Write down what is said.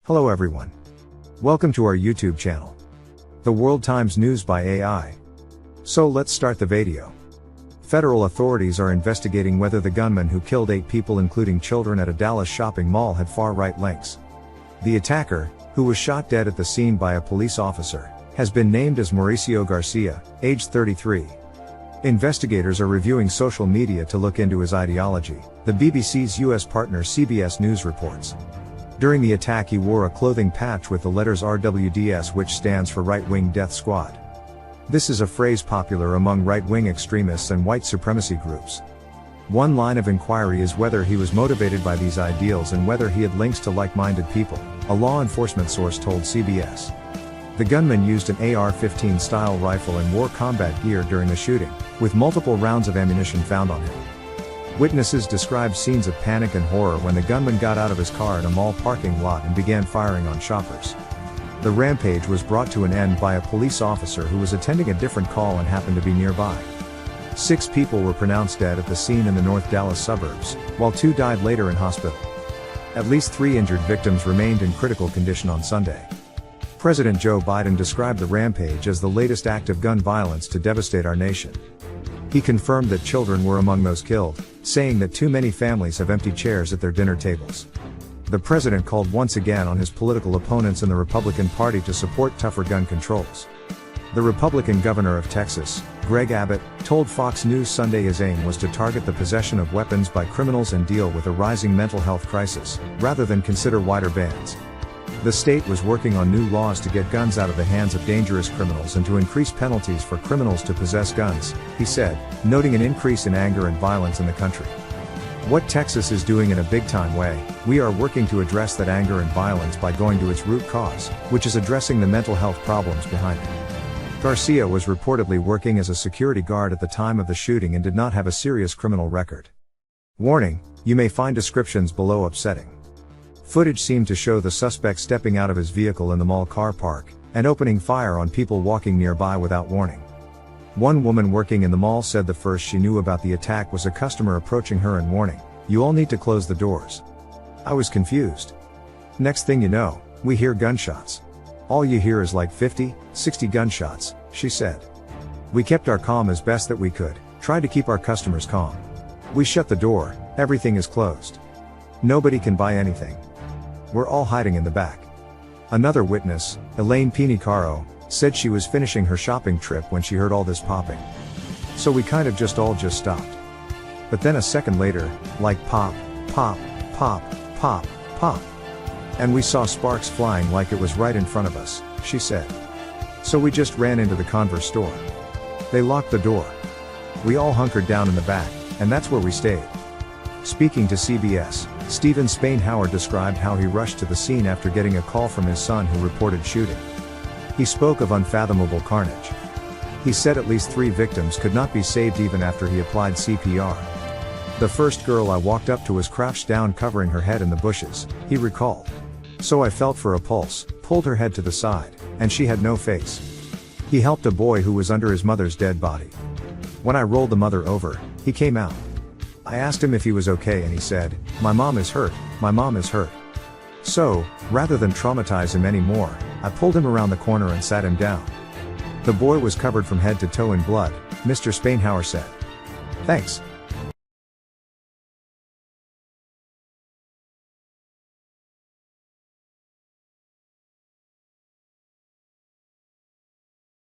Hello everyone. Welcome to our YouTube channel. The World Times News by AI. So let's start the video. Federal authorities are investigating whether the gunman who killed 8 people including children at a Dallas shopping mall had far-right links. The attacker, who was shot dead at the scene by a police officer, has been named as Mauricio Garcia, aged 33. Investigators are reviewing social media to look into his ideology, the BBC's US partner CBS News reports. During the attack he wore a clothing patch with the letters RWDS, which stands for Right-Wing Death Squad. This is a phrase popular among right-wing extremists and white supremacy groups. One line of inquiry is whether he was motivated by these ideals and whether he had links to like-minded people, a law enforcement source told CBS. The gunman used an AR-15 style rifle and wore combat gear during the shooting, with multiple rounds of ammunition found on him. Witnesses described scenes of panic and horror when the gunman got out of his car in a mall parking lot and began firing on shoppers. The rampage was brought to an end by a police officer who was attending a different call and happened to be nearby. 6 people were pronounced dead at the scene in the North Dallas suburbs, while 2 died later in hospital. At least 3 injured victims remained in critical condition on Sunday. President Joe Biden described the rampage as the latest act of gun violence to devastate our nation. He confirmed that children were among those killed, saying that too many families have empty chairs at their dinner tables. The president called once again on his political opponents in the Republican Party to support tougher gun controls. The Republican governor of Texas, Greg Abbott, told Fox News Sunday his aim was to target the possession of weapons by criminals and deal with a rising mental health crisis, rather than consider wider bans. The state was working on new laws to get guns out of the hands of dangerous criminals and to increase penalties for criminals to possess guns, he said, noting an increase in anger and violence in the country. What Texas is doing in a big-time way, we are working to address that anger and violence by going to its root cause, which is addressing the mental health problems behind it. Garcia was reportedly working as a security guard at the time of the shooting and did not have a serious criminal record. Warning, you may find descriptions below upsetting. Footage seemed to show the suspect stepping out of his vehicle in the mall car park, and opening fire on people walking nearby without warning. One woman working in the mall said the first she knew about the attack was a customer approaching her and warning, "You all need to close the doors." I was confused. Next thing you know, we hear gunshots. All you hear is like 50, 60 gunshots, she said. We kept our calm as best that we could, tried to keep our customers calm. We shut the door, everything is closed. Nobody can buy anything. We're all hiding in the back. Another witness, Elaine Pinicaro, said she was finishing her shopping trip when she heard all this popping. So we kind of just stopped. But then a second later, like pop, pop, pop, pop, pop. And we saw sparks flying like it was right in front of us, she said. So we just ran into the Converse store. They locked the door. We all hunkered down in the back, and that's where we stayed. Speaking to CBS, Stephen Spainhour described how he rushed to the scene after getting a call from his son who reported shooting. He spoke of unfathomable carnage. He said at least 3 victims could not be saved even after he applied CPR. The first girl I walked up to was crouched down covering her head in the bushes, he recalled. So I felt for a pulse, pulled her head to the side, and she had no face. He helped a boy who was under his mother's dead body. When I rolled the mother over, he came out. I asked him if he was okay and he said, "My mom is hurt, my mom is hurt." So, rather than traumatize him anymore, I pulled him around the corner and sat him down. The boy was covered from head to toe in blood, Mr. Spainhour said. Thanks.